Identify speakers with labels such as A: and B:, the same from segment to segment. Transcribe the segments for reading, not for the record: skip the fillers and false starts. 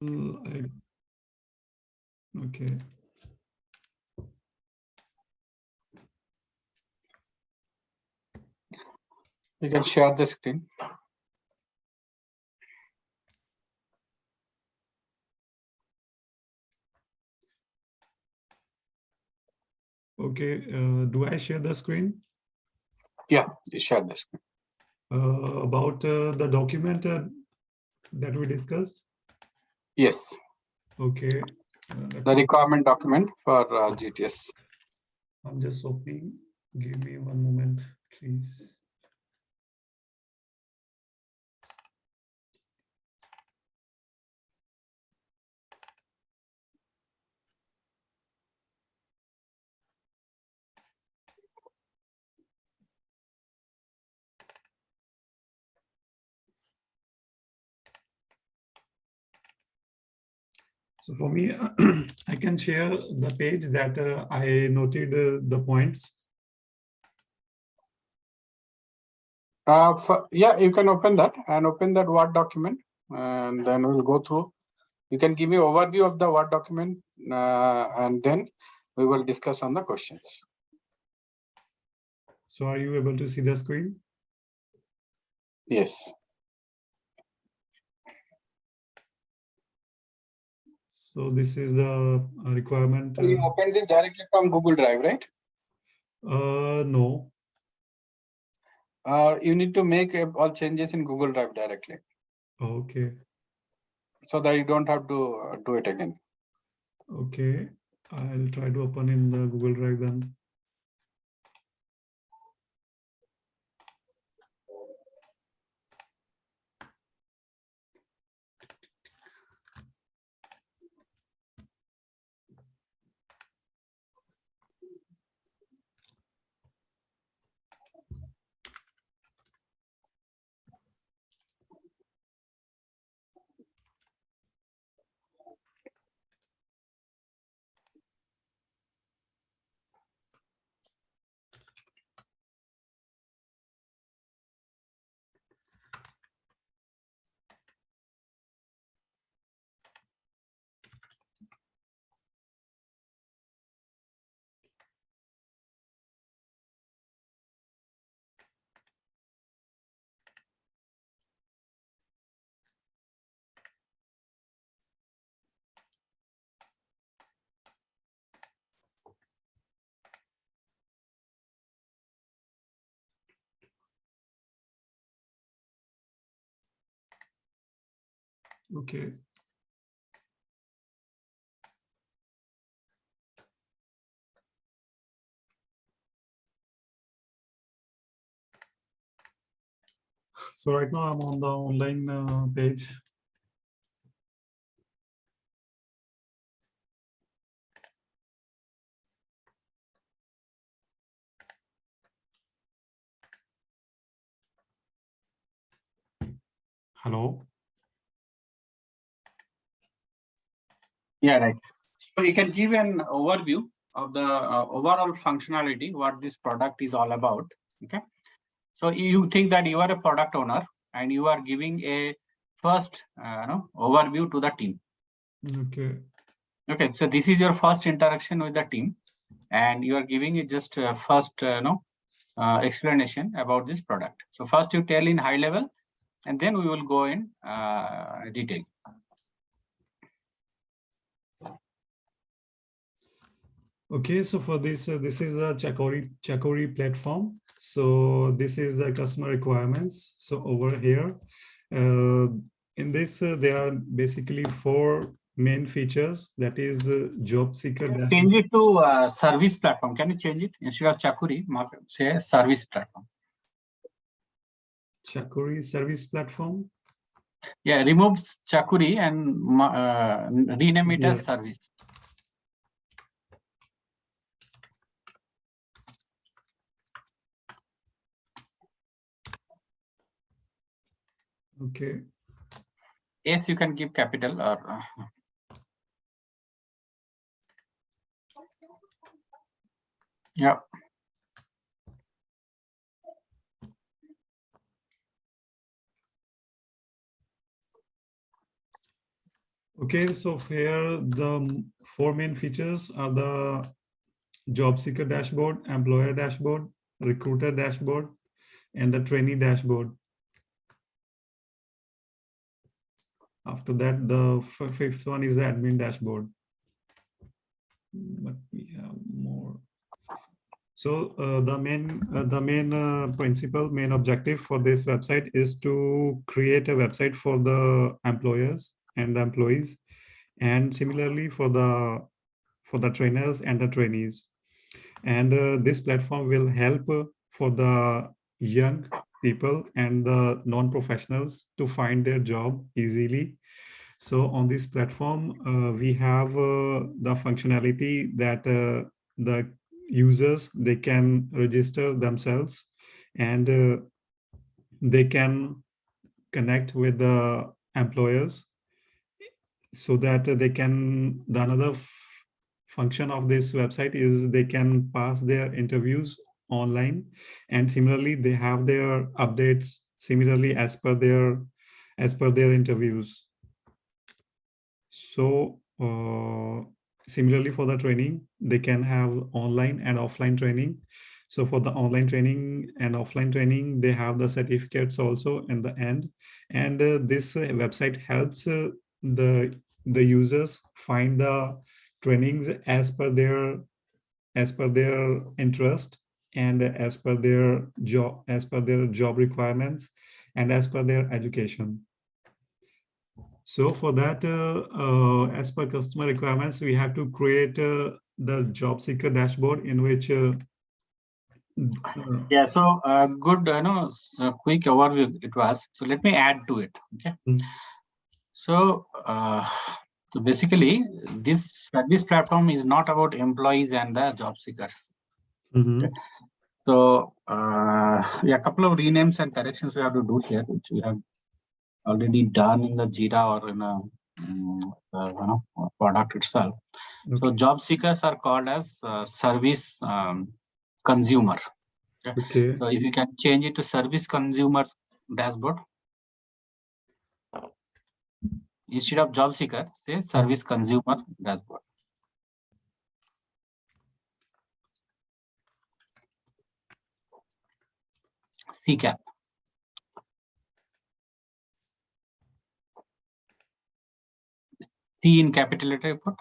A: Okay.
B: You can share the screen.
A: Okay. Do I share the screen?
B: Yeah, you share the screen.
A: About the document that we discussed?
B: Yes.
A: Okay.
B: The requirement document for GTS.
A: I'm just opening. Give me one moment, please. So for me, I can share the page that I noted the points.
B: Yeah, you can open that Word document, and then we'll go through. You can give me overview of the Word document, and then we will discuss on the questions.
A: So are you able to see the screen?
B: Yes.
A: So this is the requirement.
B: You open this directly from Google Drive, right?
A: No.
B: You need to make all changes in Google Drive directly.
A: Okay.
B: So that you don't have to do it again.
A: Okay. I'll try to open in the Google Drive then. Okay. So right now I'm on the online page. Hello.
B: Yeah, right. So you can give an overview of the overall functionality, what this product is all about. Okay. So you think that you are a product owner and you are giving a first overview to the team.
A: Okay.
B: Okay. So this is your first interaction with the team, and you are giving it just first explanation about this product. So first you tell in high level, and then we will go in detail.
A: Okay, so for this, this is a Chakori platform. So this is the customer requirements. So over here, in this, there are basically 4 main features. That is job seeker.
B: Change it to service platform. Can you change it instead of Chakori? Say service platform.
A: Chakori service platform.
B: Yeah, remove Chakori and rename it as service.
A: Okay.
B: Yes, you can give capital or. Yeah.
A: Okay, so here the four main features are the job seeker dashboard, employer dashboard, recruiter dashboard, and the trainee dashboard. After that, the fifth one is the admin dashboard. But we have more. So the main objective for this website is to create a website for the employers and the employees, and similarly for the trainers and the trainees. And this platform will help for the young people and the non-professionals to find their job easily. So on this platform, we have the functionality that the users, they can register themselves, and they can connect with the employers, so that they can, the another function of this website is they can pass their interviews online, and similarly they have their updates similarly as per their interviews. So similarly for the training, they can have online and offline training. So for the online training and offline training, they have the certificates also in the end. And this website helps the users find the trainings as per their interest, and as per their job requirements, and as per their education. So for that, as per customer requirements, we have to create the job seeker dashboard in which
B: Yeah, so good, quick overview it was. So let me add to it. Okay. So, so basically, this service platform is not about employees and the job seekers.
A: Mhm.
B: Okay. So, yeah, a couple of renames and corrections we have to do here, which we have already done in the Jira or in a product itself. So,
A: Okay.
B: job seekers are called as service consumer. Okay.
A: Okay.
B: So, if you can change it to service consumer dashboard instead of job seeker, say service consumer dashboard. CCAP. C in capital letter put.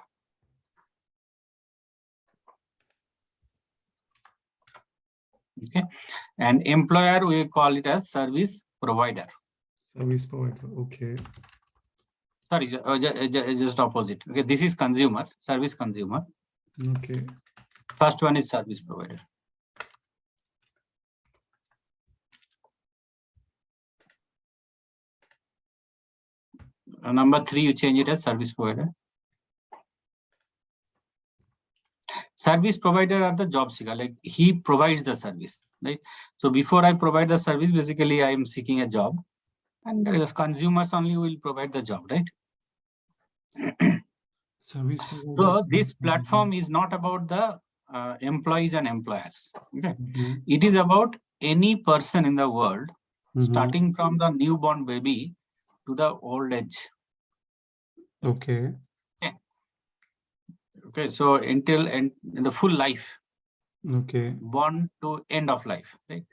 B: Okay, and employer we call it as service provider.
A: Service provider. Okay.
B: Sorry, just opposite. Okay, this is consumer, service consumer.
A: Okay.
B: First one is service provider. Number 3, you change it as service provider. Service provider are the job seeker, like he provides the service, right? So before I provide the service, basically I am seeking a job, and the consumers only will provide the job, right?
A: Service provider.
B: So this platform is not about the employees and employers. Okay, it is about any person in the world, starting from the newborn baby to the old age.
A: Okay.
B: Okay, so until in the full life.
A: Okay.
B: Born to end of life. Right?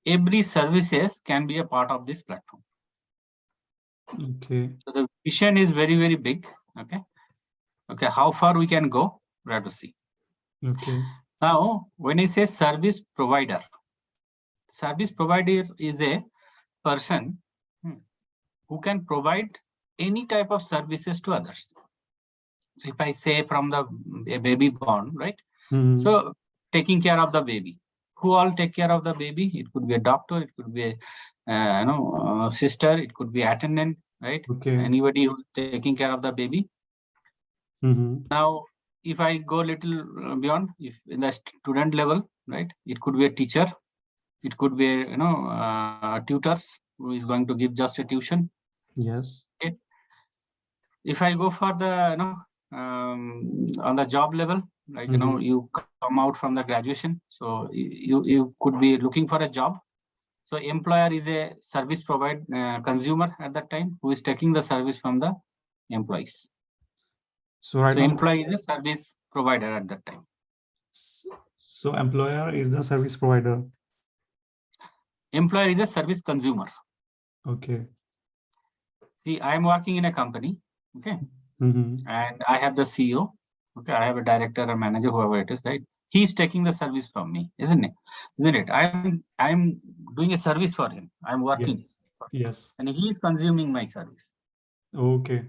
B: Every services can be a part of this platform.
A: Okay.
B: So the vision is very, very big. Okay. Okay, how far we can go, we have to see.
A: Okay.
B: Now, when I say service provider is a person who can provide any type of services to others. So if I say from the baby born, right? So taking care of the baby. Who all take care of the baby? It could be a doctor, it could be a sister, it could be attendant, right?
A: Okay.
B: Anybody who's taking care of the baby. Now, if I go a little beyond, if in the student level, right? It could be a teacher, it could be tutors who is going to give just a tuition.
A: Yes.
B: Okay. If I go for the on the job level, like you come out from the graduation, so you could be looking for a job. So employer is a service provider consumer at that time who is taking the service from the employees.
A: So right
B: So
A: now,
B: employee is a service provider at that time.
A: so employer is the service provider.
B: Employer is a service consumer.
A: Okay.
B: See, I am working in a company, okay,
A: Mm-hmm.
B: and I have the CEO, okay, I have a director or manager, whoever it is, right? He's taking the service from me, isn't it? Isn't it? I'm doing a service for him. I'm working,
A: Yes. Yes.
B: and he is consuming my service.
A: Okay.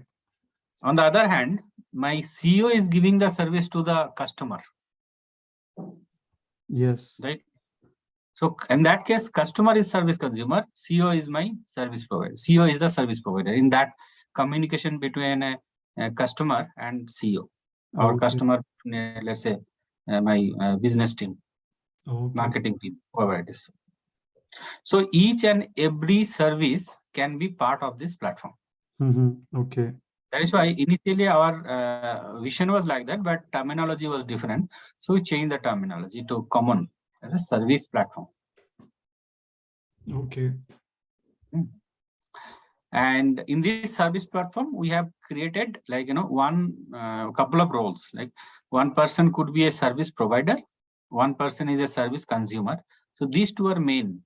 B: On the other hand, my CEO is giving the service to the customer,
A: Yes.
B: right? So in that case, customer is service consumer, CEO is my service provider. CEO is the service provider in that communication between a customer and CEO or
A: Okay.
B: customer, let's say my business team,
A: Okay.
B: marketing team, whoever it is. So each and every service can be part of this platform.
A: Mm-hmm. Okay.
B: That is why initially our vision was like that, but terminology was different. So we changed the terminology to common as a service platform.
A: Okay.
B: And in this service platform, we have created like, one couple of roles. Like one person could be a service provider, one person is a service consumer. So these two are main.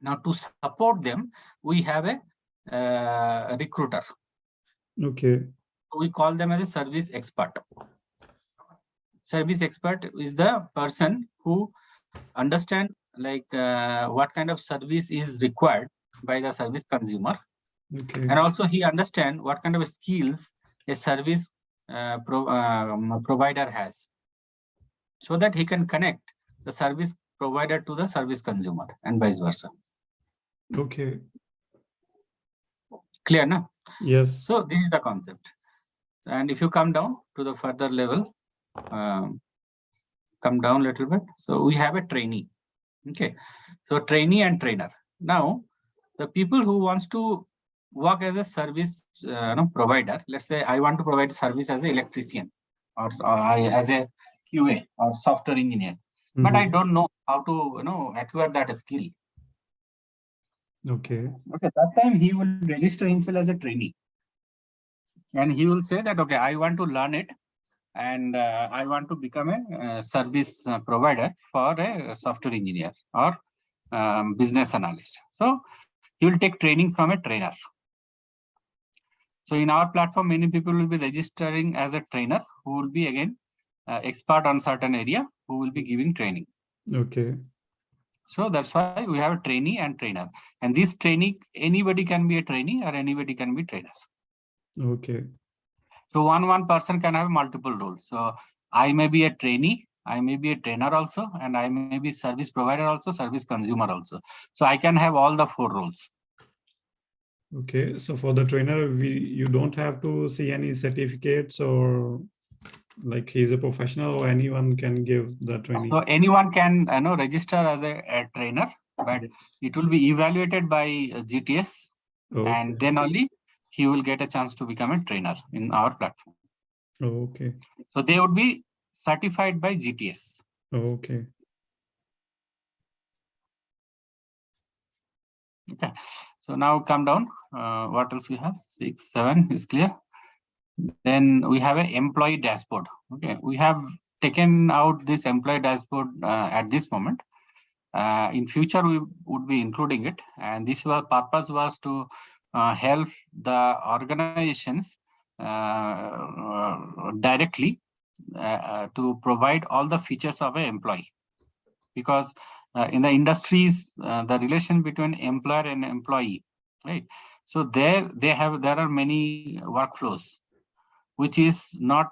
B: Now to support them, we have a recruiter.
A: Okay.
B: We call them as a service expert. Service expert is the person who understand like what kind of service is required by the service consumer.
A: Okay.
B: And also he understand what kind of skills a service provider has, so that he can connect the service provider to the service consumer and vice versa.
A: Okay.
B: Clear, na?
A: Yes.
B: So this is the concept. And if you come down to the further level, come down a little bit. So we have a trainee. Okay. So trainee and trainer. Now, the people who wants to work as a service provider, let's say I want to provide service as an electrician or as a QA or software engineer, but I don't know how to acquire that skill.
A: Okay.
B: Okay, that time he will register himself as a trainee, and he will say that okay, I want to learn it, and I want to become a service provider for a software engineer or business analyst. So he will take training from a trainer. So in our platform, many people will be registering as a trainer who will be again expert on certain area who will be giving training.
A: Okay.
B: So that's why we have a trainee and trainer. And this trainee, anybody can be a trainee or anybody can be trainer.
A: Okay.
B: So one person can have multiple roles. So I may be a trainee, I may be a trainer also, and I may be service provider also, service consumer also. So I can have all the 4 roles.
A: Okay, so for the trainer, you don't have to see any certificates, or like he's a professional or anyone can give the training?
B: So anyone can register as a trainer, but it will be evaluated by GTS, and then only he will get a chance to become a trainer in our platform.
A: Okay.
B: So they would be certified by GTS.
A: Okay.
B: Okay. So now come down. What else we have? 6, 7 is clear. Then we have an employee dashboard. Okay. We have taken out this employee dashboard at this moment. In future, we would be including it. And this purpose was to help the organizations directly to provide all the features of an employee. Because in the industries, the relation between employer and employee, right? So there are many workflows which is not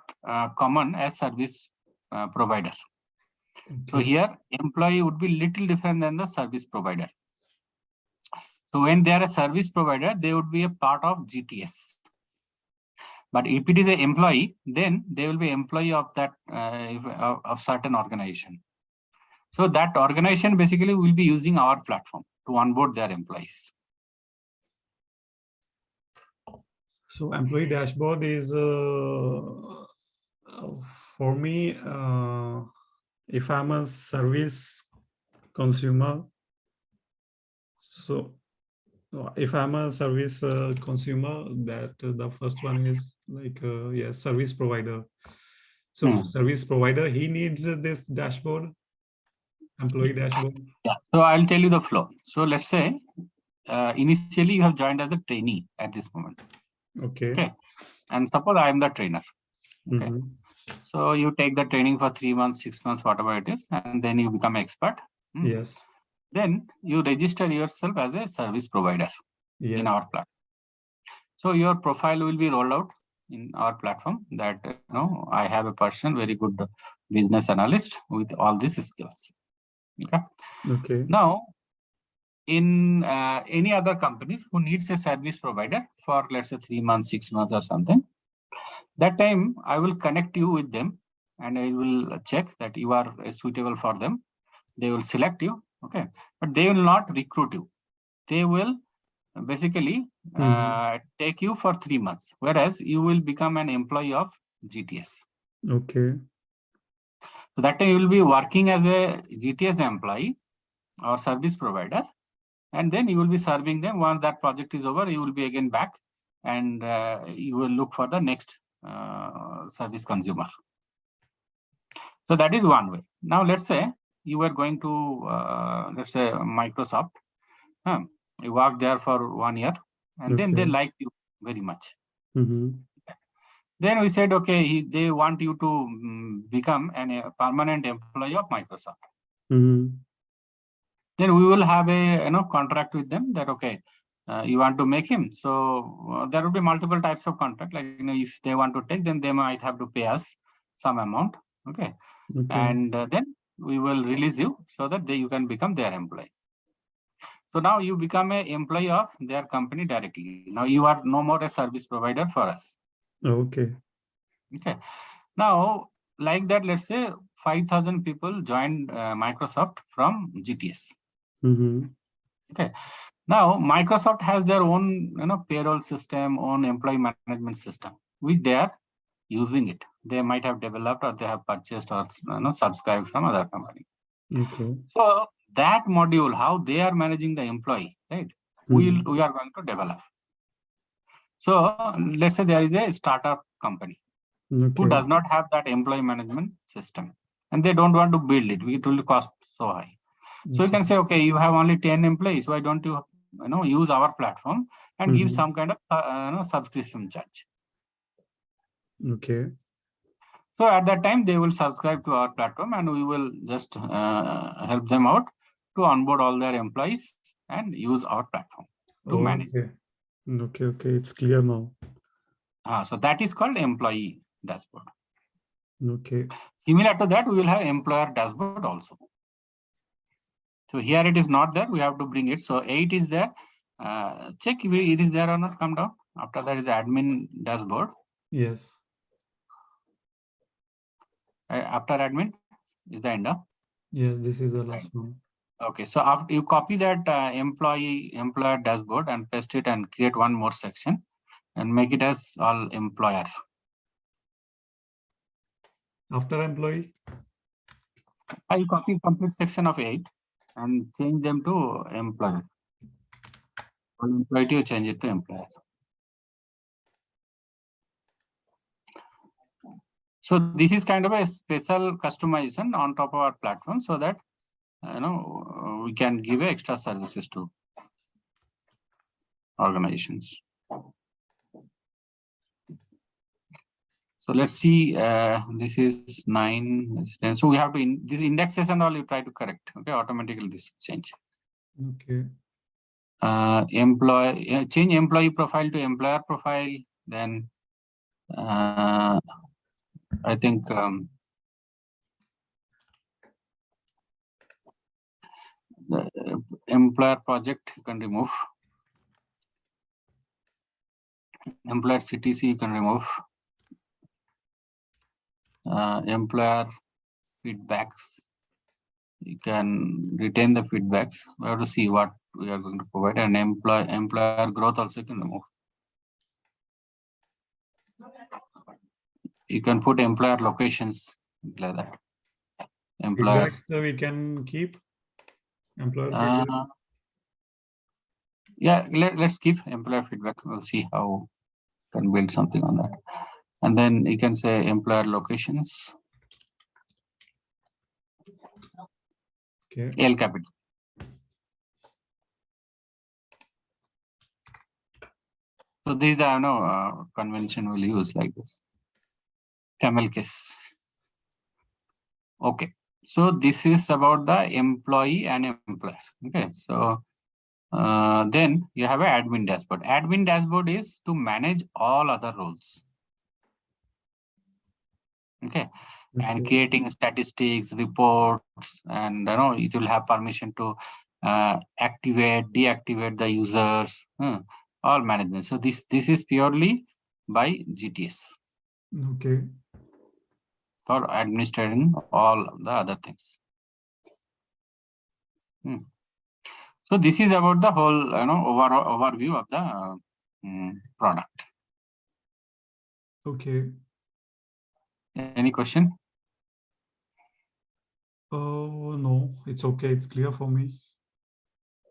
B: common as service provider. Okay. So here employee would be little different than the service provider. So when they are a service provider, they would be a part of GTS. But if it is an employee, then they will be employee of that of certain organization. So that organization basically will be using our platform to onboard their employees.
A: So employee dashboard is for me, if I'm a service consumer, so If I'm a service consumer, that the first one is like service provider. So service provider, he needs this dashboard, employee dashboard.
B: Yeah. So I'll tell you the flow. So let's say initially you have joined as a trainee at this moment.
A: Okay.
B: And suppose I am the trainer. Okay.
A: Mm-hmm.
B: So you take the training for 3 months, 6 months, whatever it is, and then you become expert.
A: Yes.
B: Then you register yourself as a service provider in
A: Yes.
B: our platform. So your profile will be rolled out in our platform that I have a person, very good business analyst with all these skills.
A: Okay.
B: Now, in any other companies who needs a service provider for let's say 3 months, 6 months or something, that time I will connect you with them and I will check that you are suitable for them. They will select you, okay, but they will not recruit you. They will basically take you for 3 months, whereas you will become an employee of GTS.
A: Okay.
B: So that time you will be working as a GTS employee or service provider, and then you will be serving them. Once that project is over, you will be again back and you will look for the next service consumer. So that is one way. Now let's say you were going to let's say Microsoft. You work there for 1 year and then they like you very much. Then we said, okay, they want you to become a permanent employee of Microsoft. Then we will have a contract with them that okay, you want to make him. So there will be multiple types of contract. Like if they want to take, then they might have to pay us some amount. Okay. And then we will release you so that you can become their employee. So now you become an employee of their company directly. Now you are no more a service provider for us.
A: Okay.
B: Okay. Now, like that, let's say 5,000 people joined Microsoft from GTS. Okay. Now Microsoft has their own payroll system, own employee management system, which they are using it. They might have developed or they have purchased or subscribed from other company.
A: Okay.
B: So that module, how they are managing the employee, right? We are going to develop. So let's say there is a startup company who does not have that employee management system, and they don't want to build it. It will cost so high. So you can say, okay, you have only 10 employees. Why don't you use our platform and give some kind of subscription charge?
A: Okay.
B: So at that time, they will subscribe to our platform and we will just help them out to onboard all their employees and use our platform to manage.
A: Okay. It's clear now.
B: So that is called employee dashboard.
A: Okay.
B: Similar to that, we will have employer dashboard also. So here it is not there. We have to bring it. So 8 is there. Check if it is there or not. Come down. After that is admin dashboard.
A: Yes.
B: After admin is the ender.
A: Yes, this is the last one.
B: Okay, so after you copy that employer dashboard and paste it and create one more section and make it as all employer.
A: After employee?
B: You copy complete section of 8 and change them to employer. From employee you change it to employer. So this is kind of a special customization on top of our platform so that we can give extra services to organizations. So let's see, this is 9, 10. So we have to, this indexes and all you try to correct, okay, automatically this change.
A: Okay.
B: Change employee profile to employer profile, then I think the employer project you can remove. Employer CTC you can remove. Employer feedbacks, you can retain the feedbacks. We have to see what we are going to provide, and employer growth also you can remove. You can put employer locations like that.
A: Feedbacks we can keep. Employer feedback.
B: Yeah, let's keep employer feedback. We'll see how can build something on that. And then you can say employer locations,
A: Okay.
B: L capital. So these are no convention we'll use like this. Camel case. Okay. So this is about the employee and employer. Okay. So then you have an admin dashboard. Admin dashboard is to manage all other roles. Okay. And creating statistics, reports, and it will have permission to activate, deactivate the users, all management. So this is purely by GTS.
A: Okay.
B: For administering all the other things. So this is about the whole overview of the product.
A: Okay.
B: Any question?
A: Oh, no, it's okay. It's clear for me.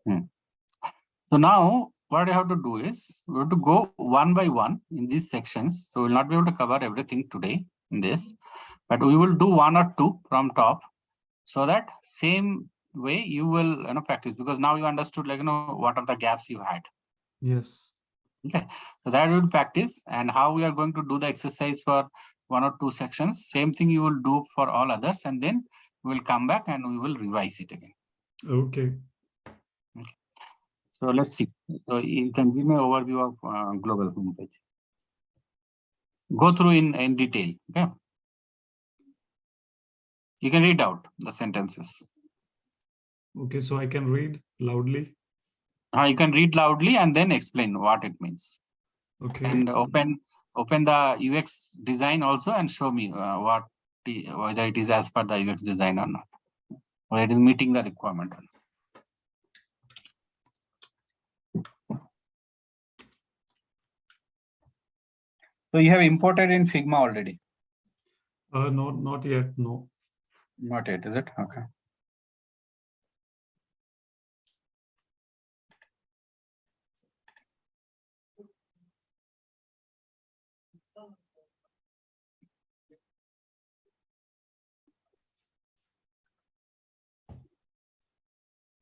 B: So now what I have to do is we have to go one by one in these sections. So we'll not be able to cover everything today in this, but we will do one or two from top so that same way you will practice, because now you understood what are the gaps you had.
A: Yes.
B: Okay, so that we will practice, and how we are going to do the exercise for one or two sections. Same thing you will do for all others, and then we will come back and we will revise it again.
A: Okay.
B: So let's see. So you can give me an overview of global homepage. Go through in detail. Okay. You can read out the sentences.
A: Okay, so I can read loudly.
B: You can read loudly and then explain what it means.
A: Okay.
B: And open the UX design also and show me whether it is as per the UX design or not, or it is meeting the requirement or not. So you have imported in Figma already?
A: Not yet. No.
B: Not yet, is it? Okay.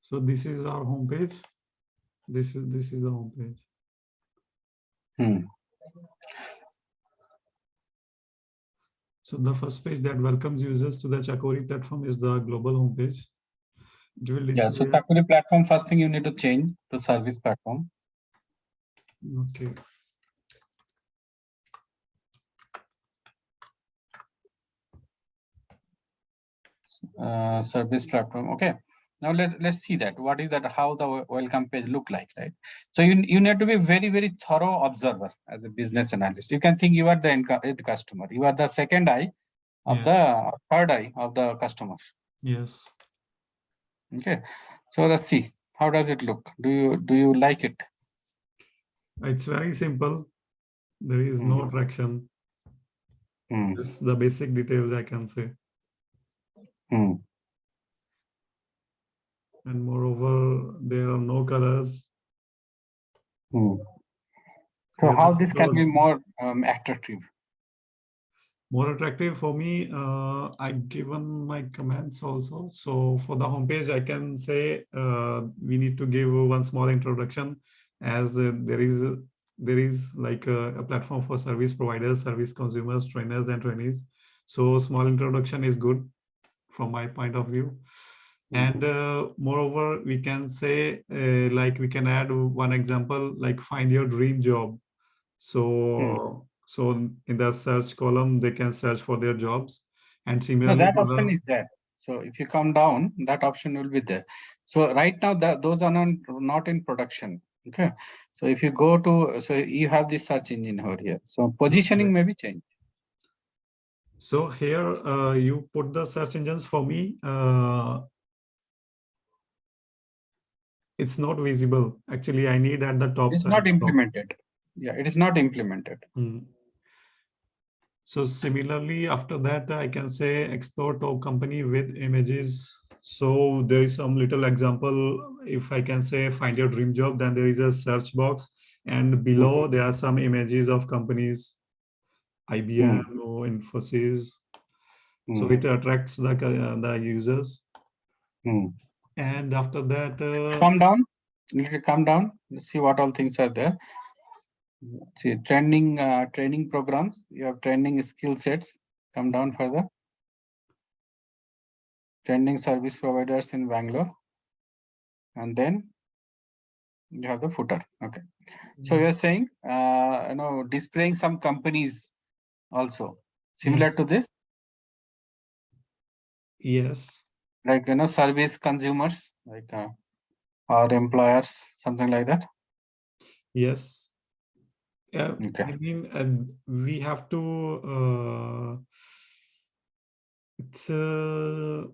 A: So this is our homepage. This is the homepage. So the first page that welcomes users to the Chakori platform is the global homepage. It will display.
B: Yeah, so Chakori platform, first thing you need to change to service platform.
A: Okay.
B: Service platform. Okay. Now let's see that. What is that? How the welcome page look like, right? So you need to be very, very thorough observer as a business analyst. You can think you are the end customer. You are the second eye of the third eye of the customer.
A: Yes.
B: Okay. So let's see. How does it look? Do you like it?
A: It's very simple. There is no traction. Just the basic details I can say. And moreover, there are no colors.
B: So how this can be more attractive?
A: More attractive for me, I've given my comments also. So for the homepage, I can say we need to give one small introduction, as there is like a platform for service providers, service consumers, trainers, and trainees. So small introduction is good from my point of view. And moreover, we can say like we can add one example, like find your dream job. So so in the search column, they can search for their jobs. And similarly,
B: No, that option is there. So if you come down, that option will be there. So right now, those are not in production. Okay. So if you go to, so you have this search engine over here. So positioning may be changed.
A: So here you put the search engines for me. It's not visible. Actually, I need at the top.
B: It's not implemented. Yeah, it is not implemented.
A: So similarly, after that, I can say explore top company with images. So there is some little example. If I can say find your dream job, then there is a search box, and below there are some images of companies, IBM or Infosys. So it attracts the users. And after that,
B: Come down. Come down. Let's see what all things are there. See, training programs. You have training skill sets. Come down further. Training service providers in Bangalore. And then you have the footer. Okay. So you're saying, displaying some companies also similar to this.
A: Yes.
B: Like, service consumers, like, or employers, something like that.
A: Yes.
B: Okay.
A: I mean, we have to. It's I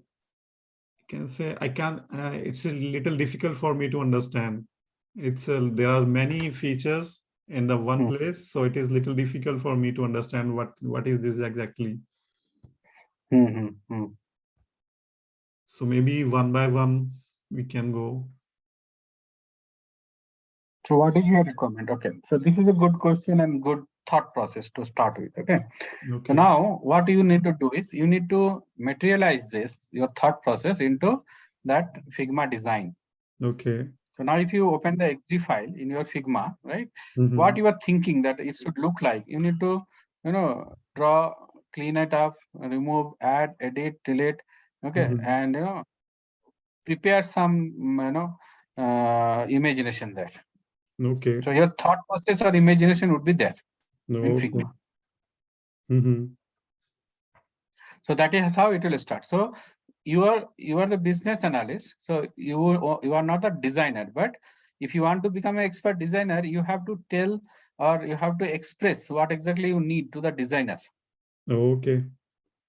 A: can say I can. It's a little difficult for me to understand. There are many features in the one place, so it is little difficult for me to understand what is this exactly. So maybe one by one we can go.
B: So what is your requirement? Okay. So this is a good question and good thought process to start with. Okay. So now what you need to do is you need to materialize your thought process into that Figma design.
A: Okay.
B: So now if you open the XD file in your Figma, right, what you are thinking that it should look like, you need to, draw, clean it up, remove, add, edit, delete, okay, and, prepare some, imagination there.
A: Okay.
B: So your thought process or imagination would be there in
A: Okay.
B: Figma. So that is how it will start. So you are the business analyst. So you are not a designer, but if you want to become an expert designer, you have to tell or you have to express what exactly you need to the designer.
A: Okay.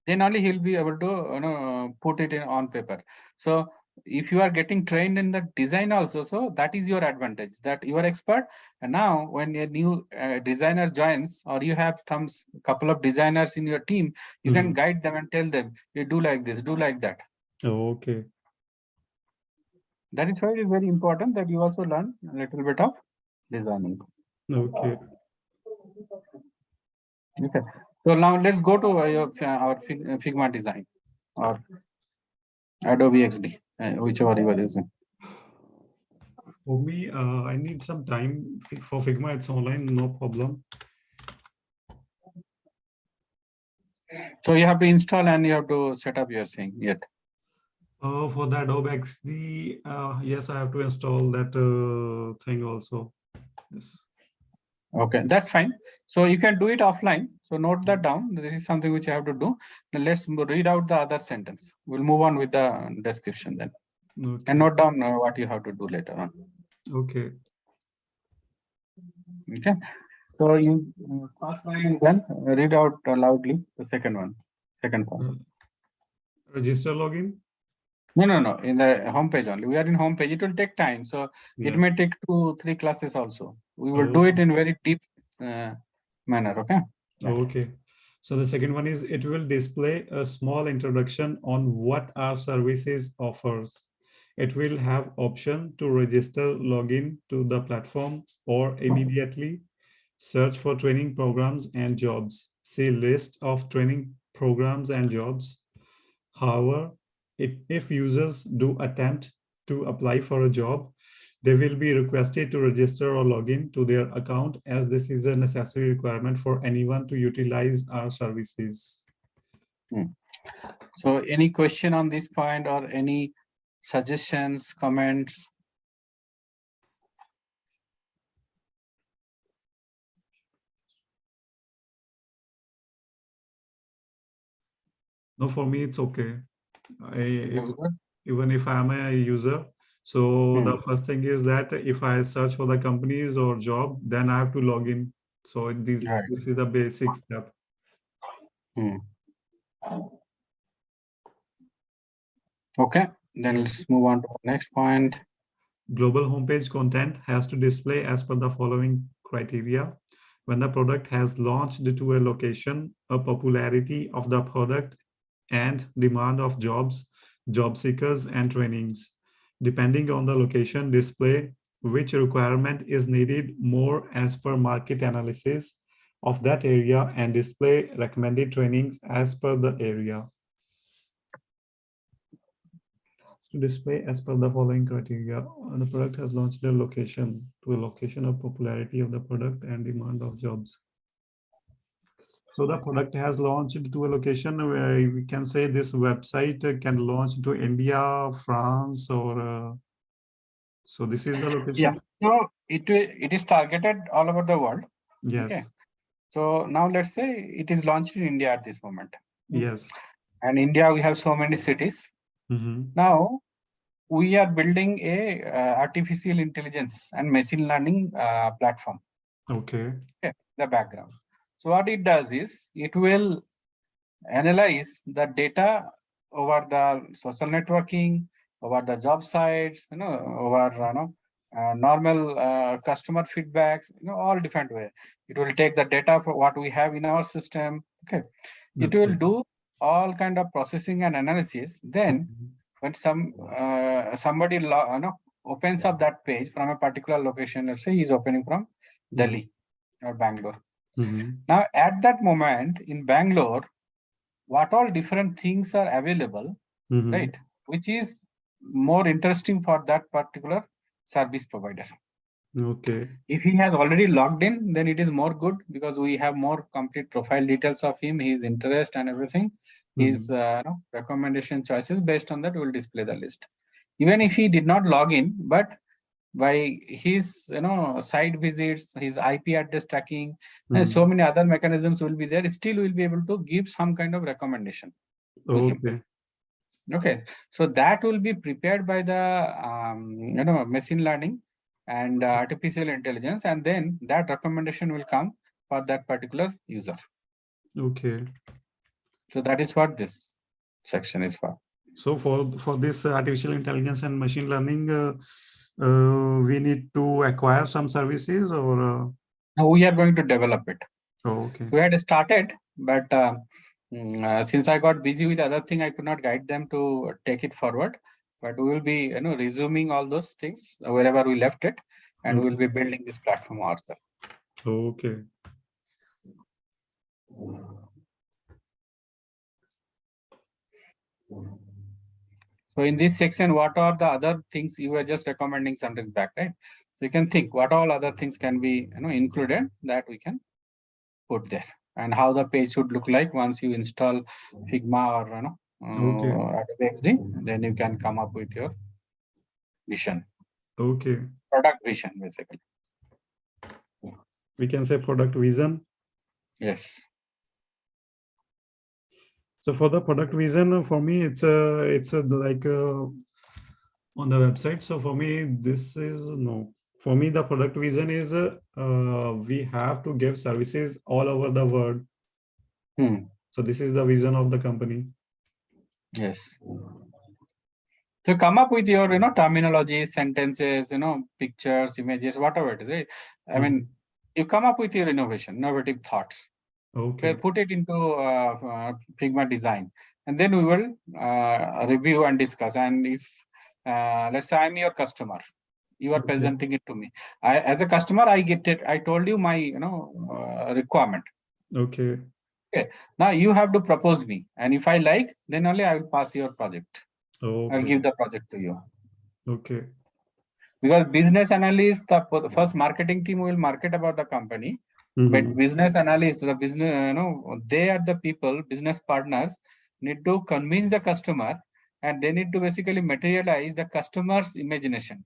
B: Then only he'll be able to put it on paper. So if you are getting trained in the design also, so that is your advantage, that you are expert. And now when a new designer joins, or you have some couple of designers in your team, you can guide them and tell them, you do like this, do like that.
A: Okay.
B: That is why it is very important that you also learn a little bit of designing.
A: Okay.
B: Okay. So now let's go to our Figma design or Adobe XD, whichever you are using.
A: For me, I need some time for Figma. It's online, no problem.
B: So you have to install and you have to set up your thing yet.
A: For the Adobe XD, yes, I have to install that thing also. Yes.
B: Okay, that's fine. So you can do it offline. So note that down. This is something which you have to do. Then let's read out the other sentence. We'll move on with the description then.
A: Okay.
B: And note down what you have to do later on.
A: Okay.
B: Okay. So you first line is done. Read out loudly the second one. Second part.
A: Register login?
B: No. In the home page only. We are in home page. It will take time. So it may take 2-3 classes also. We will do it in very deep manner. Okay.
A: Okay. So the second one is it will display a small introduction on what our services offers. It will have option to register login to the platform or immediately search for training programs and jobs. See list of training programs and jobs. However, if users do attempt to apply for a job, they will be requested to register or log in to their account, as this is a necessary requirement for anyone to utilize our services.
B: So any question on this point or any suggestions, comments?
A: No, for me, it's okay. Even if I am a user, so the first thing is that if I search for the companies or job, then I have to log in. So this is the basic step.
B: Okay, then let's move on to the next point.
A: Global homepage content has to display as per the following criteria. When the product has launched to a location, a popularity of the product and demand of jobs, job seekers, and trainings. Depending on the location, display which requirement is needed more as per market analysis of that area and display recommended trainings as per the area. To display as per the following criteria. The product has launched a location to a location of popularity of the product and demand of jobs. So the product has launched to a location where we can say this website can launch to India, France, or so this is the
B: Yeah.
A: location.
B: So it is targeted all over the world.
A: Yes.
B: Okay. So now let's say it is launched in India at this moment.
A: Yes.
B: And India, we have so many cities. Now we are building a artificial intelligence and machine learning platform.
A: Okay.
B: The background. So what it does is it will analyze the data over the social networking, over the job sites, over normal customer feedbacks, all different way. It will take the data for what we have in our system. Okay, it will do all kind of processing and analysis. Then, when somebody opens up that page from a particular location, let's say he's opening from Delhi or Bangalore. Now, at that moment in Bangalore, what all different things are available, right? Which is more interesting for that particular service provider.
A: Okay.
B: If he has already logged in, then it is more good because we have more complete profile details of him, his interest and everything, his recommendation choices. Based on that, we will display the list. Even if he did not log in, but by his site visits, his IP address tracking, and so many other mechanisms will be there. Still, will be able to give some kind of recommendation to him. Okay, so that will be prepared by the machine learning and artificial intelligence, and then that recommendation will come for that particular user. Okay. So that is what this section is for.
A: So for this artificial intelligence and machine learning, we need to acquire some services, or
B: we are going to develop it.
A: Okay.
B: We had started, but since I got busy with other thing, I could not guide them to take it forward. But we will be resuming all those things wherever we left it, and we will be building this platform ourselves.
A: Okay.
B: So in this section, what are the other things you were just recommending something back, right? So you can think what all other things can be included that we can put there, and how the page should look like once you install Figma or Adobe XD, then you can come up with your vision.
A: Okay.
B: Product vision, basically.
A: We can say product vision.
B: Yes.
A: So for the product vision, for me, it's like on the website. So for me, this is no. For me, the product vision is we have to give services all over the world. So this is the vision of the company.
B: Yes. So come up with your terminology, sentences, pictures, images, whatever it is. Right? I mean, you come up with your innovative thoughts.
A: Okay.
B: Put it into Figma design, and then we will review and discuss. And if let's say I'm your customer, you are presenting it to me. As a customer, I get it. I told you my requirement.
A: Okay.
B: Okay. Now you have to propose me, and if I like, then only I will pass your project.
A: Okay.
B: I'll give the project to you.
A: Okay.
B: Because business analyst, the first marketing team will market about the company, but business analyst, the business, they are the people, business partners, need to convince the customer, and they need to basically materialize the customer's imagination.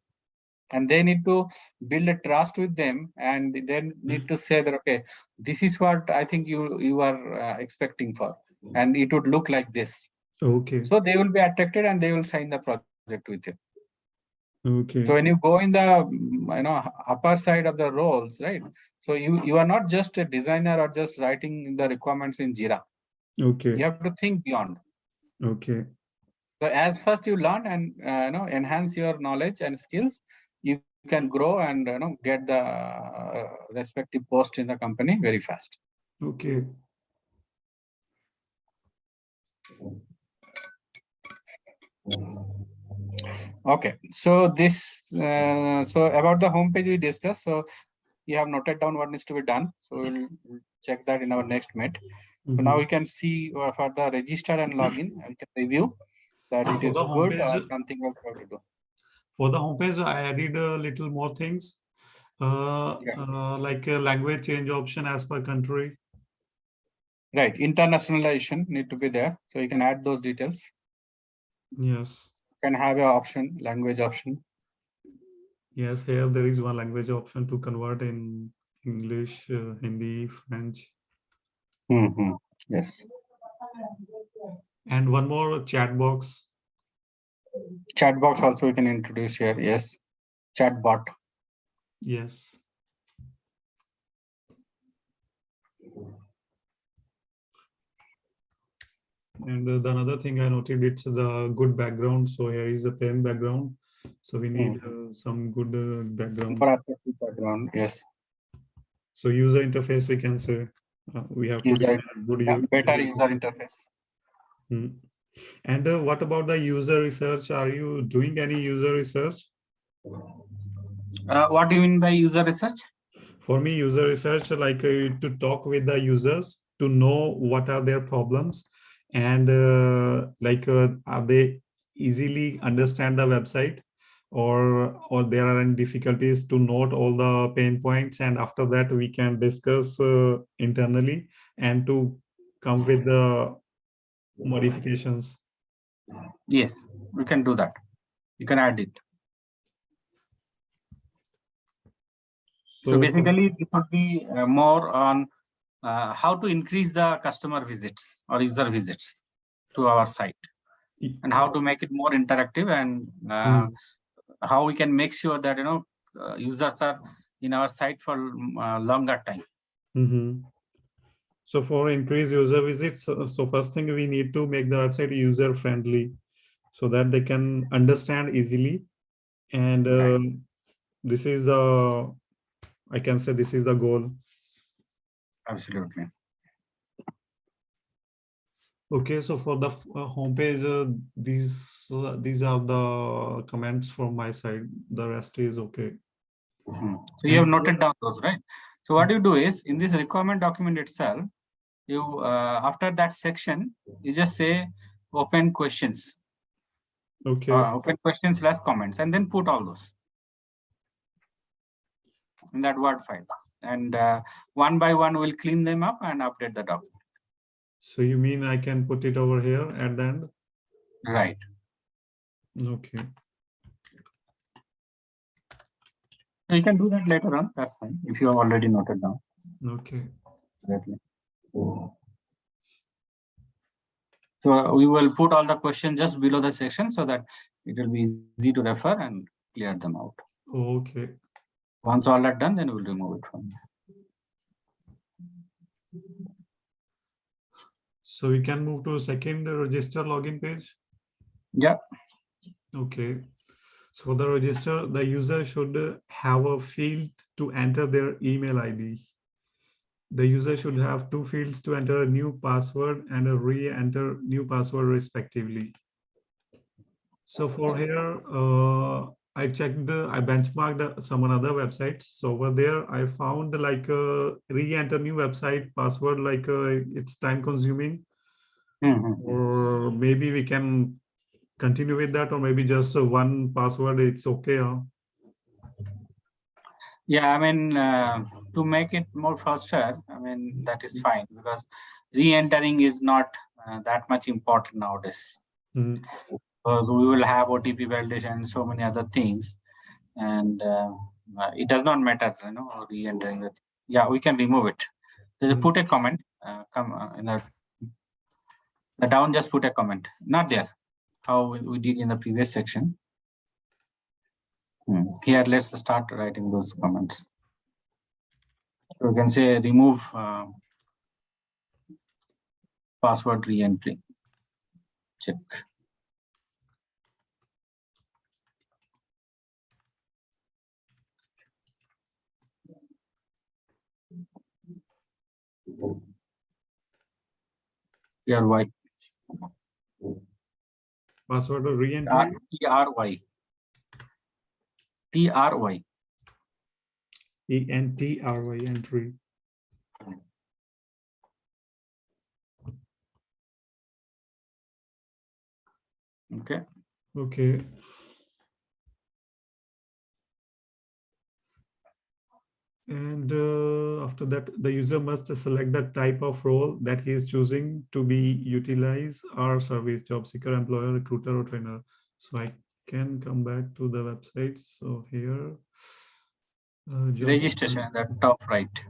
B: And they need to build a trust with them, and then need to say that, okay, this is what I think you are expecting for, and it would look like this.
A: Okay.
B: So they will be attracted and they will sign the project with you.
A: Okay.
B: So when you go in the upper side of the roles, right? So you are not just a designer or just writing the requirements in Jira.
A: Okay.
B: You have to think beyond.
A: Okay.
B: So as first you learn and enhance your knowledge and skills, you can grow and get the respective post in the company very fast. Okay, so this, so about the homepage we discussed. So you have noted down what needs to be done. So we'll check that in our next meet. So now we can see for the register and login, we can review that it
A: For
B: is
A: the
B: good or
A: homepage,
B: something else we have to do.
A: for the homepage, I added a little more things, like a language change option as per country.
B: Right, internationalization need to be there. So you can add those details.
A: Yes.
B: You can have an option, language option.
A: Yes, here there is one language option to convert in English, Hindi, French.
B: Yes.
A: And one more chat box.
B: Chat box also we can introduce here. Yes. Chat bot.
A: Yes. And the another thing I noted, it's the good background. So here is a plain background. So we need some good background.
B: More attractive background. Yes.
A: So user interface, we can say we have to
B: User,
A: good
B: better user interface.
A: And what about the user research? Are you doing any user research?
B: What do you mean by user research?
A: For me, user research, like to talk with the users to know what are their problems, and are they easily understand the website, or there are any difficulties, to note all the pain points, and after that we can discuss internally and to come with the modifications.
B: Yes, we can do that. You can add it. So basically, it would be more on how to increase the customer visits or user visits to our site, and how to make it more interactive, and how we can make sure that users are in our site for longer time.
A: So for increased user visits, so first thing, we need to make the website user friendly so that they can understand easily. And this is the, I can say this is the goal.
B: Absolutely.
A: Okay, so for the homepage, these are the comments from my side. The rest is okay.
B: So you have noted down those, right? So what you do is, in this requirement document itself, you after that section, you just say open questions.
A: Okay.
B: Open questions less comments, and then put all those in that Word file. And one by one, we'll clean them up and update the document.
A: So you mean I can put it over here at the end?
B: Right.
A: Okay.
B: So you can do that later on. That's fine if you have already noted down.
A: Okay.
B: Exactly. So we will put all the questions just below the section so that it will be easy to refer and clear them out.
A: Okay.
B: Once all are done, then we'll remove it from there.
A: So we can move to second register login page.
B: Yeah.
A: Okay. So for the register, the user should have a field to enter their email ID. The user should have two fields to enter a new password and a re-enter new password respectively. So for here, I benchmarked some other websites. So over there, I found like a re-enter new website password, like it's time consuming. Or maybe we can continue with that, or maybe just one password, it's okay. Huh?
B: Yeah, I mean, to make it more faster, I mean, that is fine, because re-entering is not that much important nowadays. Because we will have OTP validation and so many other things, and it does not matter, re-entering it. Yeah, we can remove it. Just put a comment. In the down, just put a comment. Not there. How we did in the previous section. Here, let's start writing those comments. So we can say remove password re-entry. Check. Here, why?
A: Password or re-entry?
B: TRY. T-R-Y.
A: E-N-T-R-Y, entry.
B: Okay.
A: Okay. And after that, the user must select the type of role that he is choosing to be utilized or service, job seeker, employer, recruiter, or trainer. So I can come back to the website. So here, job
B: Registration
A: seeker.
B: at the top right.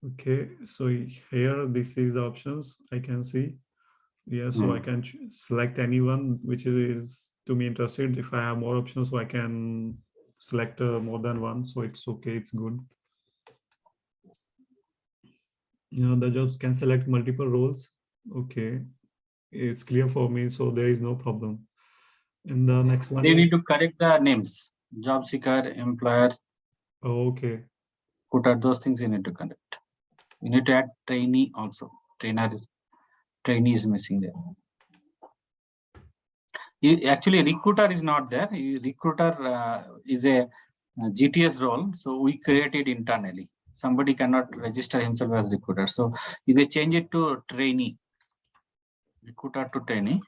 A: Okay, so here, this is the options I can see. Yeah, so I can select anyone which is to me interested. If I have more options, so I can select more than one. So it's okay, it's good. The jobs can select multiple roles. Okay, it's clear for me, so there is no problem. And the next one
B: You
A: is,
B: need to correct the names. Job seeker, employer,
A: okay.
B: recruiter, those things you need to correct. You need to add trainee also. Trainee is missing there. Actually, recruiter is not there. Recruiter is a GTS role, so we created internally. Somebody cannot register himself as recruiter, so you can change it to trainee, recruiter to trainee,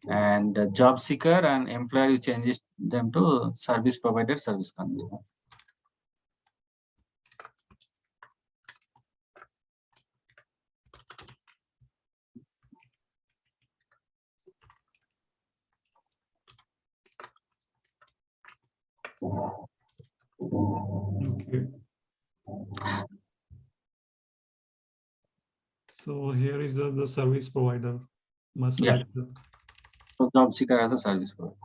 B: and job seeker and employer you change them to service provider, service consumer.
A: Okay. So here is the service provider. Must
B: Yeah.
A: select the,
B: So job seeker as a service provider.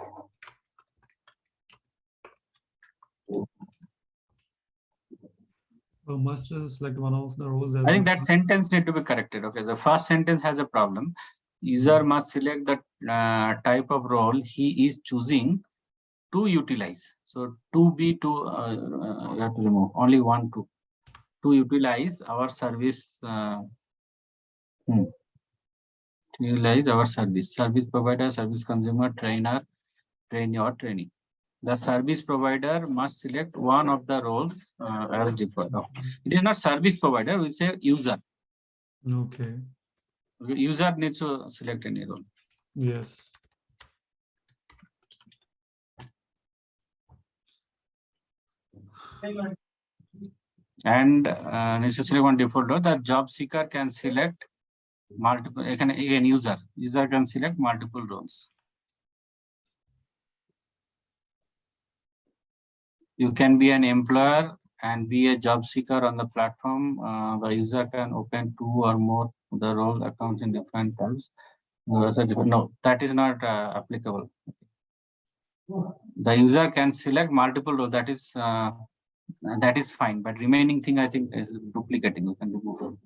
A: must select one of the roles as
B: I think
A: the
B: that sentence need to be corrected. Okay, the first sentence has a problem. User must select the type of role he is choosing to utilize. So to be to you have to remove only one to utilize our service. To utilize our service provider, service consumer, trainer, trainee or trainee. The service provider must select one of the roles as default. No, it is not service provider. We say user.
A: Okay.
B: User needs to select any role.
A: Yes.
B: And necessarily one default role. The job seeker can select multiple. Again, user can select multiple roles. You can be an employer and be a job seeker on the platform. The user can open 2 or more the role accounts in different tabs. No, that is not applicable. The user can select multiple roles. That is fine, but remaining thing I think is duplicating. You can remove.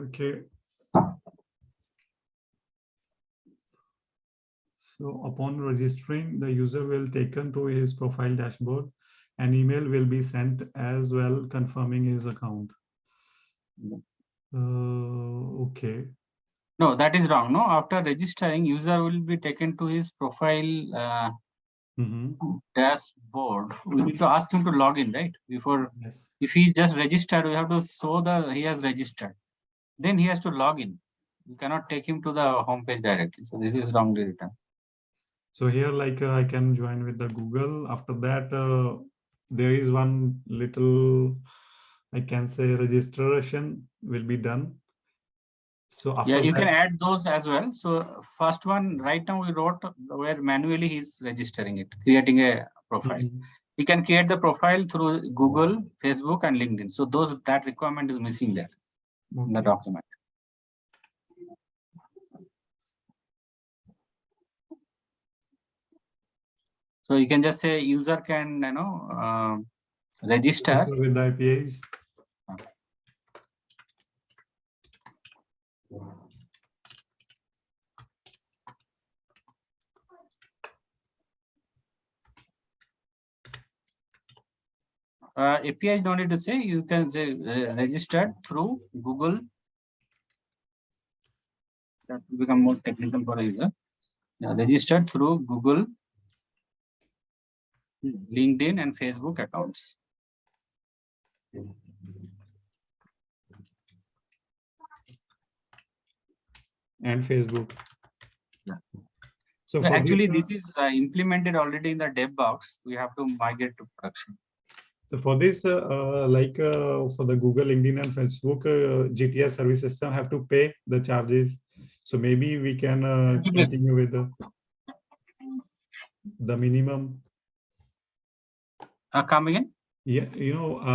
A: Okay. So upon registering, the user will taken to his profile dashboard. An email will be sent as well confirming his account. Okay.
B: No, that is wrong. No, after registering, user will be taken to his profile dashboard. We need to ask him to log in, right? Before,
A: Yes.
B: if he just registered, we have to show that he has registered. Then he has to log in. You cannot take him to the home page directly. So this is wrongly written.
A: So here, like I can join with the Google. After that, there is one little, I can say, registration will be done. So after
B: Yeah, you
A: that,
B: can add those as well. So first one, right now we wrote where manually he's registering it, creating a profile. He can create the profile through Google, Facebook, and LinkedIn. So that requirement is missing there in the document. So you can just say user can register
A: with the IPAs.
B: API don't need to say, you can say registered through Google. That will become more technical for a user. Registered through Google, LinkedIn, and Facebook accounts.
A: And Facebook.
B: Yeah.
A: So
B: actually, this is implemented already in the dev box. We have to migrate to production.
A: So for this, for the Google, LinkedIn, and Facebook, GTS service system have to pay the charges. So maybe we can continue with the minimum.
B: Come again?
A: Yeah,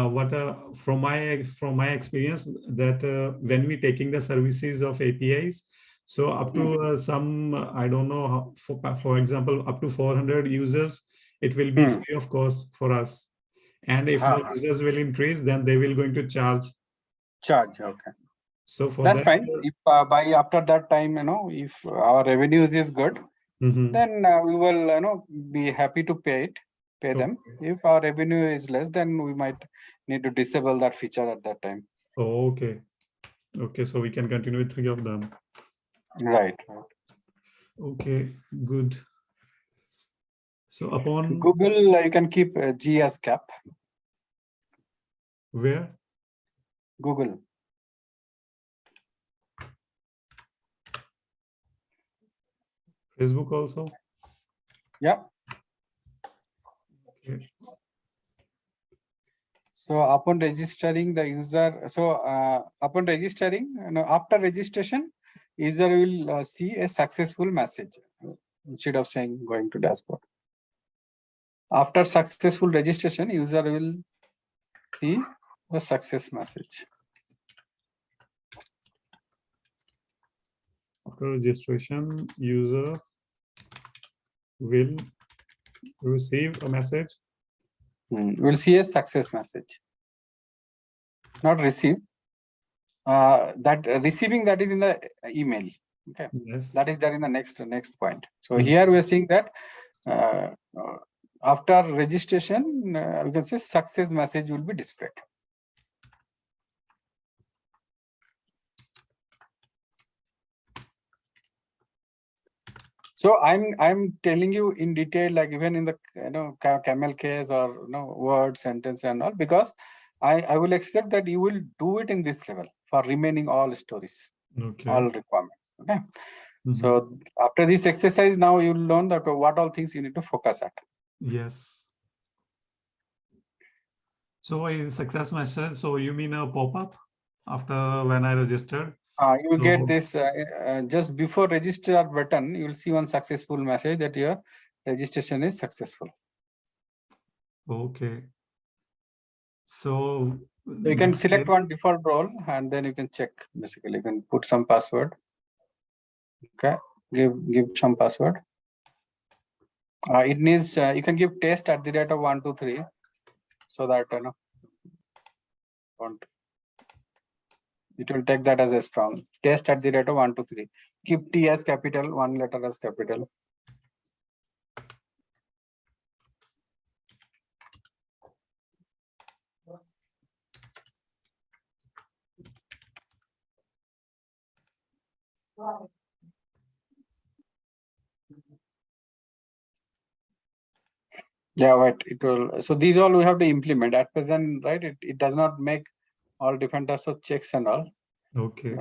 A: what from my experience that when we taking the services of APIs, so up to some I don't know how, for example up to 400 users, it will be free of cost for us, and if the users will increase, then they will going to charge.
C: Okay.
A: So for
C: that's
A: that,
C: fine. If by after that time, if our revenues is good, then we will be happy to pay them. If our revenue is less, then we might need to disable that feature at that time.
A: Oh, okay. So we can continue with 3 of them.
C: Right.
A: Okay, good. So upon
C: Google, you can keep G as cap.
A: Where?
C: Google.
A: Facebook also?
C: Yeah.
A: Okay.
C: So upon registering the user, upon registering, after registration, user will see a successful message instead of saying going to dashboard. After successful registration, user will see the success message.
A: After registration, user will receive a message.
C: We'll see a success message. Not receive. That receiving, that is in the email. Okay.
A: Yes.
C: That is there in the next point. So here we are seeing that after registration, we can say success message will be displayed. So I'm telling you in detail, like even in the camel case or word, sentence and all, because I will expect that you will do it in this level for remaining all stories, all requirements. Okay. So after this exercise, now you will learn what all things you need to focus at.
A: Yes. So in success message, so you mean a pop-up after when I registered?
C: You will get this just before register button, you will see one successful message that your registration is successful.
A: Okay. So
C: you can select one default role and then you can check. Basically, you can put some password. Okay, give some password. It needs you can give test at the rate of 1, 2, 3, so that it will take that as a strong test at the rate of 1, 2, 3. Keep T as capital, 1 letter as capital. Yeah, right. It will. So these all we have to implement at present, right? It does not make all different types of checks and all.
A: Okay.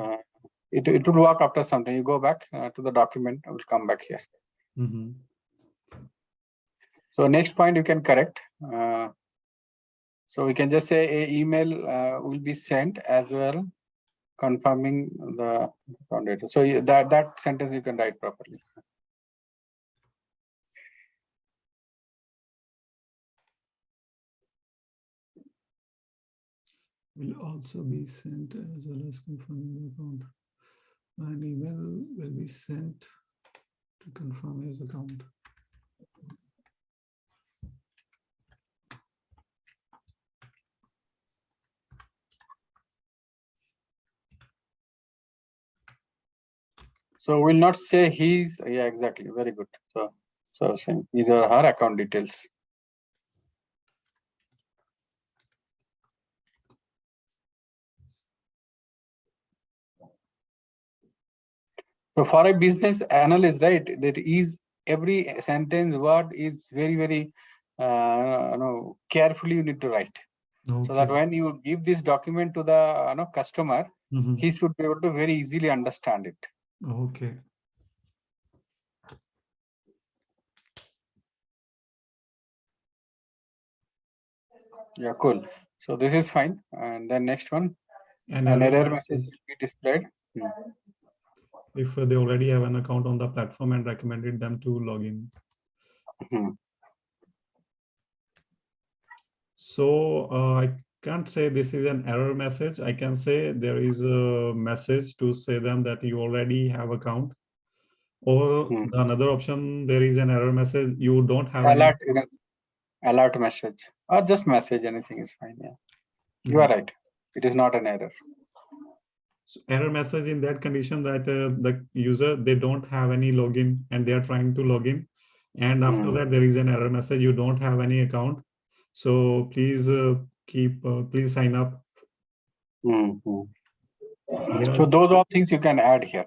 C: It will work after some time. You go back to the document. I will come back here. So next point you can correct. So we can just say a email will be sent as well, confirming the data. So that sentence you can write properly.
A: Will also be sent as well as confirming the account. An email will be sent to confirm his account.
C: So we'll not say his. Yeah, exactly. Very good. So saying his or her account details. So for a business analyst, right, that is every sentence word is very, very carefully you need to write. So that
A: Okay.
C: when you give this document to the customer,
A: Mhm.
C: he should be able to very easily understand it.
A: Okay.
C: Yeah, cool. So this is fine. And then next one,
A: And
C: an error
A: message
C: message will be displayed.
A: if they already have an account on the platform and recommended them to log in.
C: Hmm.
A: So I can't say this is an error message. I can say there is a message to say them that you already have account. Or
C: Hmm.
A: the another option, there is an error message. You don't have any.
C: Alert, alert message or just message, anything is fine. Yeah, you are right. It is not an error.
A: So error message in that condition that the user, they don't have any login and they are trying to log in. And after that, there is an error message. You don't have any account. So please please sign up.
C: Mhm.
A: Yeah.
C: So those are things you can add here.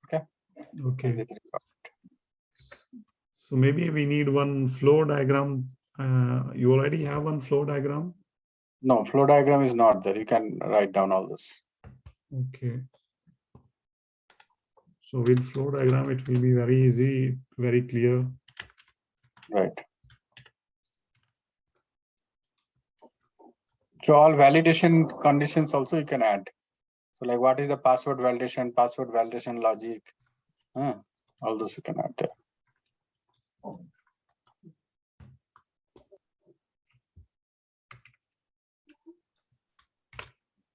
C: Okay.
A: Okay. So maybe we need one flow diagram. You already have one flow diagram?
C: No, flow diagram is not there. You can write down all this.
A: Okay. So with flow diagram, it will be very easy, very clear.
C: Right. So all validation conditions also you can add. So like what is the password validation logic? All those you can add there.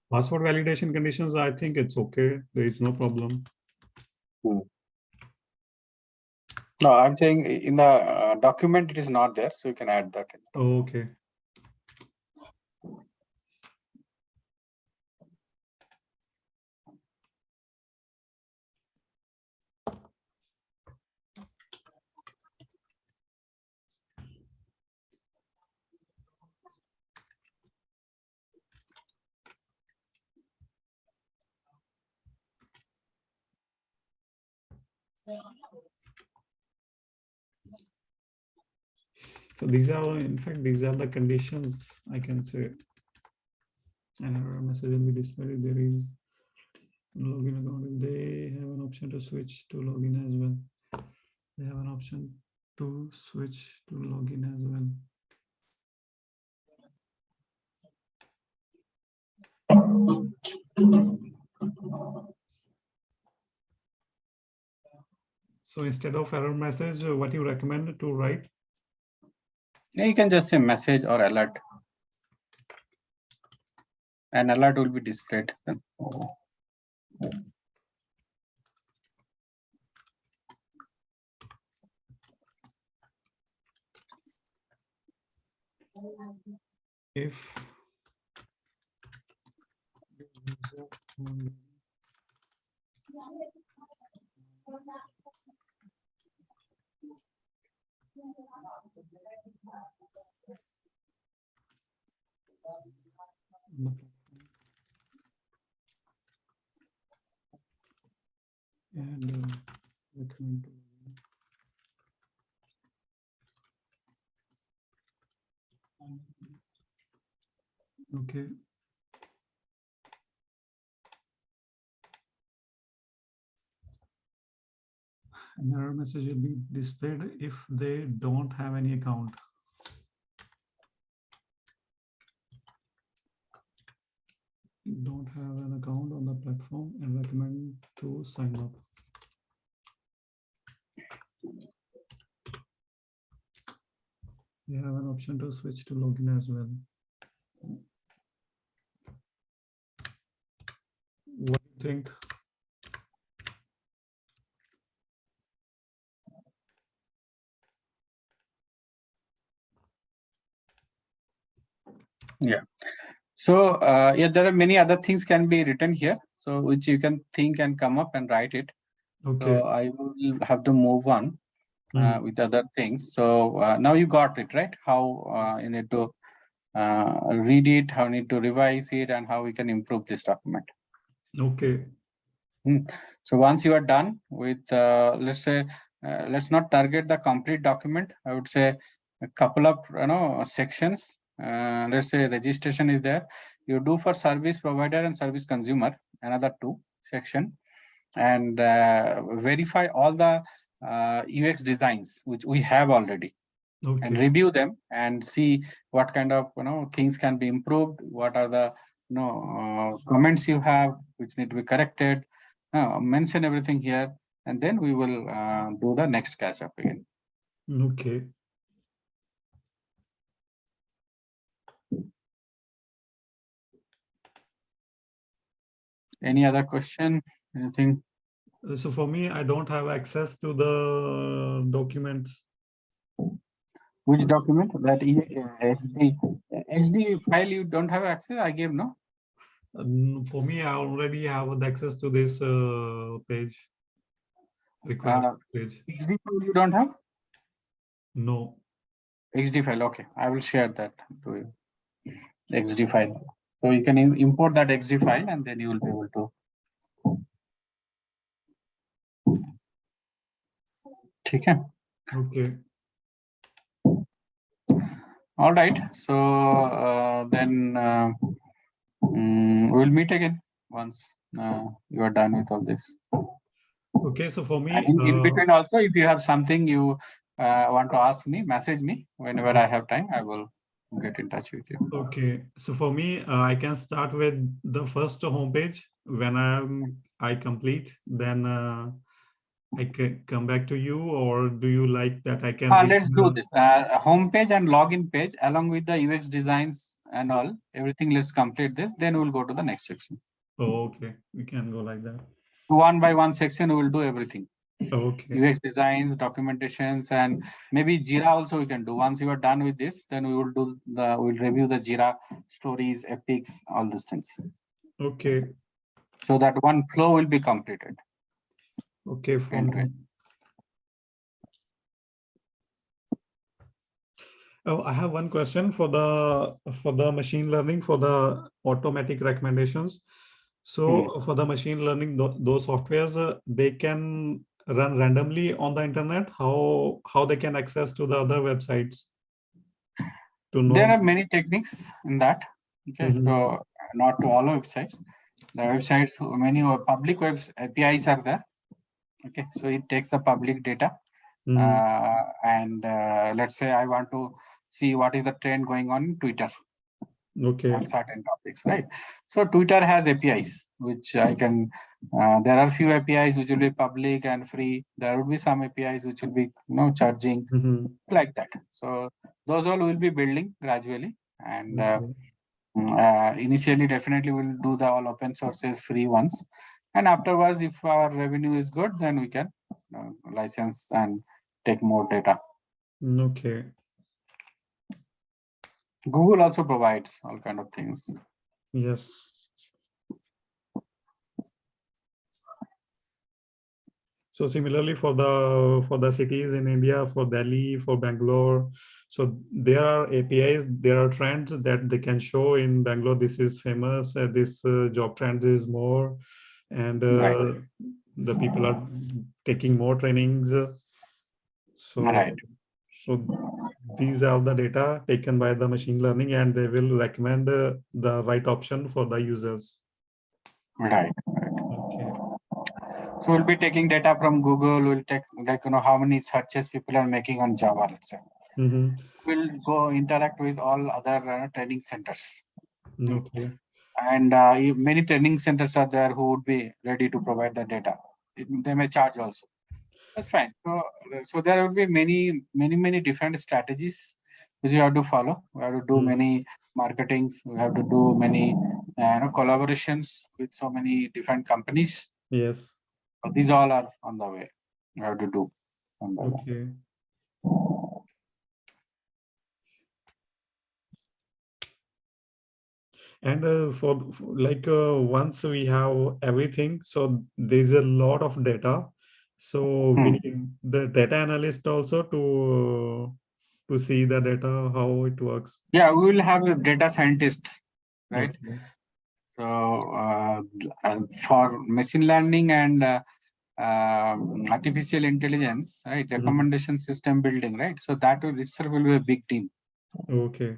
A: Password validation conditions, I think it's okay. There is no problem.
C: No, I'm saying in the document it is not there, so you can add that.
A: Okay. So these are, in fact, these are the conditions I can say. An error message will be displayed. There is login account. They have an option to switch to login as well. They have an option to switch to login as well. So instead of error message, what you recommend to write?
C: Yeah, you can just say message or alert. An alert will be displayed.
A: If and recommend to okay. An error message will be displayed if they don't have any account. Don't have an account on the platform and recommend to sign up. They have an option to switch to login as well. What do you think?
C: Yeah. So yeah, there are many other things can be written here. So which you can think and come up and write it.
A: Okay.
C: So I will have to move on with other things. So now you got it, right? How you need to read it, how you need to revise it, and how we can improve this document.
A: Okay.
C: So once you are done with, let's say, let's not target the complete document. I would say a couple of sections. Let's say registration is there. You do for service provider and service consumer, another 2 section, and verify all the UX designs which we have already.
A: Okay.
C: And review them and see what kind of things can be improved, what are the comments you have which need to be corrected. Mention everything here, and then we will do the next catch up again.
A: Okay.
C: Any other question? Anything?
A: So for me, I don't have access to the documents.
C: Which document? That XD file you don't have access? I gave no.
A: For me, I already have the access to this page. Requirements page.
C: XD file you don't have?
A: No.
C: XD file. Okay, I will share that to you. XD file. So you can import that XD file, and then you will be able to. Okay.
A: Okay.
C: All right. So then we'll meet again once you are done with all this.
A: Okay. So for me,
C: And in between also, if you have something you want to ask me, message me. Whenever I have time, I will get in touch with you.
A: Okay. So for me, I can start with the first homepage. When I complete, then I can come back to you, or do you like that I can?
C: Let's do this. Homepage and login page along with the UX designs and all, everything. Let's complete this. Then we'll go to the next section.
A: Oh, okay. We can go like that.
C: One by one section, we will do everything.
A: Okay.
C: UX designs, documentations, and maybe Jira also we can do. Once you are done with this, then we will do we'll review the Jira stories, epics, all these things.
A: Okay.
C: So that one flow will be completed.
A: Okay. Oh, I have one question for the machine learning, for the automatic recommendations. So for the machine learning, those softwares, they can run randomly on the internet. How they can access to the other websites to know?
C: There are many techniques in that. Okay, so not to all websites. The websites, many public web APIs are there. Okay, so it takes the public data, and let's say I want to see what is the trend going on in Twitter.
A: Okay.
C: On certain topics, right? So Twitter has APIs, which I can. There are few APIs which will be public and free. There will be some APIs which will be charging, like that. So those all will be building gradually, and initially definitely we'll do the all open sources free ones, and afterwards, if our revenue is good, then we can license and take more data.
A: Okay.
C: Google also provides all kind of things.
A: Yes. So similarly for the cities in India, for Delhi, for Bangalore, so there are APIs, there are trends that they can show in Bangalore. This is famous. This job trend is more, and the people are taking more trainings. So these are the data taken by the machine learning, and they will recommend the right option for the users.
C: Right.
A: Okay.
C: So we'll be taking data from Google. We'll take how many searches people are making on Java, let's say. We'll go interact with all other training centers.
A: Okay.
C: And many training centers are there who would be ready to provide the data. They may charge also. That's fine. So there will be many different strategies which you have to follow. We have to do many marketings. We have to do many collaborations with so many different companies.
A: Yes.
C: So these all are on the way. We have to do.
A: Okay. And for once we have everything, so there's a lot of data. So we need the data analyst also to see the data, how it works.
C: Yeah, we will have a data scientist, right?
A: Okay.
C: So for machine learning and artificial intelligence, right?
A: Mhm.
C: Recommendation system building, right? So that will itself will be a big team.
A: Okay.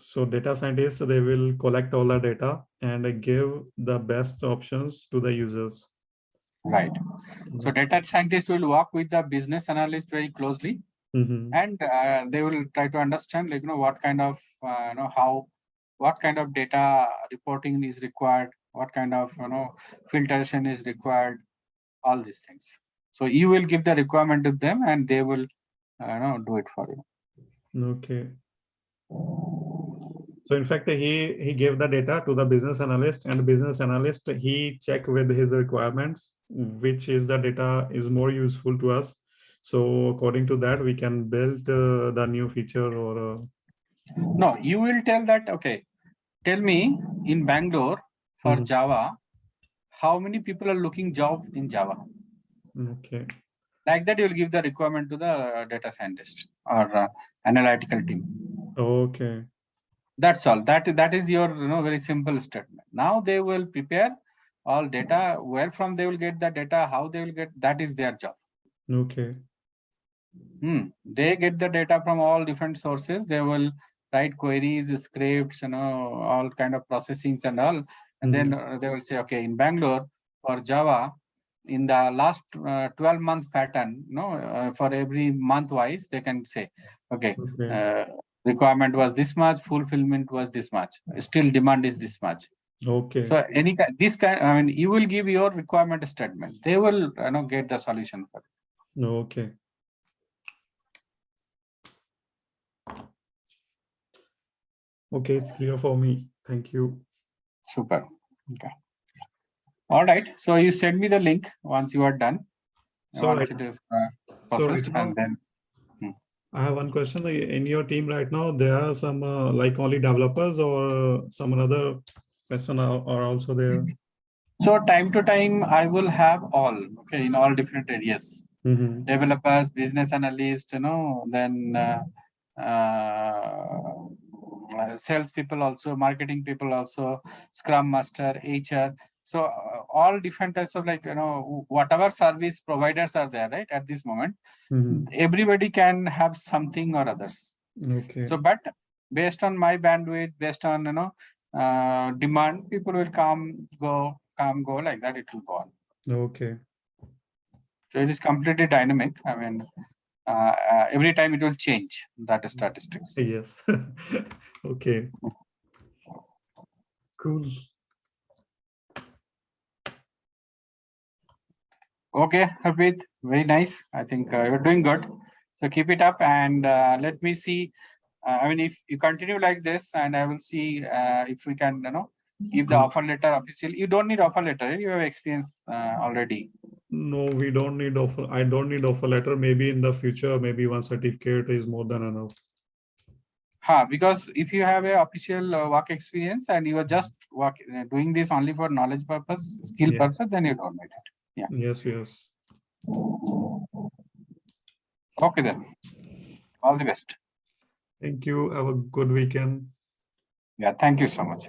A: So data scientists, they will collect all the data and give the best options to the users.
C: Right. So data scientists will work with the business analyst very closely,
A: Mhm.
C: and they will try to understand, like, what kind of, what kind of data reporting is required, what kind of, filtration is required, all these things. So you will give the requirement to them, and they will, do it for you.
A: Okay. So in fact, he gave the data to the business analyst, and business analyst, he check with his requirements, which is the data is more useful to us. So according to that, we can build the new feature or.
C: No, you will tell that, okay, tell me in Bangalore for
A: Mhm.
C: Java, how many people are looking job in Java?
A: Okay.
C: Like that, you will give the requirement to the data scientist or analytical team.
A: Okay.
C: That's all. That is your very simple statement. Now they will prepare all data. Where from they will get the data, how they will get, that is their job.
A: Okay.
C: They get the data from all different sources. They will write queries, scripts, all kind of processings and all. And then they will say, okay, in Bangalore or Java, in the last 12 months pattern, for every month wise, they can say, okay,
A: Okay.
C: requirement was this much, fulfillment was this much, still demand is this much.
A: Okay.
C: So this kind, I mean, you will give your requirement statement. They will get the solution for it.
A: Okay. Okay, it's clear for me. Thank you.
C: Super. Okay. All right. So you send me the link once you are done.
A: So
C: Once
A: right,
C: it is
A: so
C: processed,
A: right now,
C: and then.
A: I have one question. In your team right now, there are some like only developers or some other person are also there.
C: So time to time, I will have all, okay, in all different areas.
A: Mm-hmm.
C: Developers, business analyst, then sales people also, marketing people also, Scrum Master, HR. So all different types of, like, whatever service providers are there, right, at this moment, everybody can have something or others.
A: Okay.
C: So, but based on my bandwidth, based on, demand, people will come, go, like that, it will go on.
A: Okay.
C: So it is completely dynamic. I mean, every time it will change, that statistics.
A: Yes. Okay. Cool.
C: Okay, Harpreet, very nice. I think you're doing good. So keep it up, and let me see. I mean, if you continue like this, and I will see if we can, give the offer letter officially. You don't need offer letter. You have experience already.
A: No, we don't need offer. I don't need offer letter. Maybe in the future, maybe one certificate is more than enough.
C: Because if you have a official work experience and you are just doing this only for knowledge purpose, skill
A: Yes.
C: purpose, then you don't need it. Yeah.
A: Yes, yes.
C: Okay then. All the best.
A: Thank you. Have a good weekend.
C: Yeah. Thank you so much.